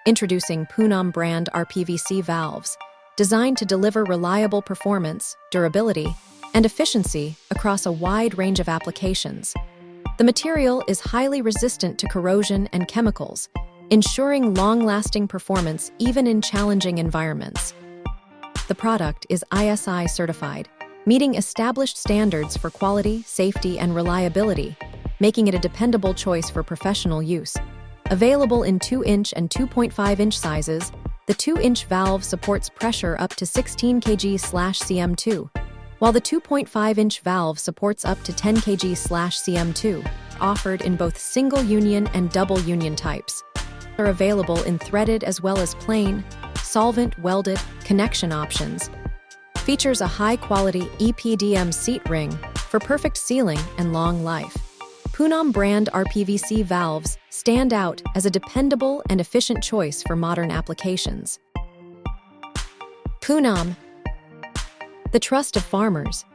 Introducing Poonam brand uPVC valves, designed to deliver reliable performance, durability, and efficiency across a wide range of applications. The material is highly resistant to corrosion and chemicals, ensuring long-lasting performance even in challenging environments. The product is ISI certified, meeting established standards for quality, safety, and reliability, making it a dependable choice for professional use. Available in 2-inch and 2.5-inch sizes, the 2-inch valve supports pressure up to 16 kg/cm2, while the 2.5-inch valve supports up to 10 kg/cm2, offered in both single-union and double-union types. Are available in threaded as well as plain, solvent-welded connection options. Features a high-quality EPDM seat ring for perfect sealing and long life. Poonam brand uPVC valves stand out as a dependable and efficient choice for modern applications. Poonam, the trust of farmers,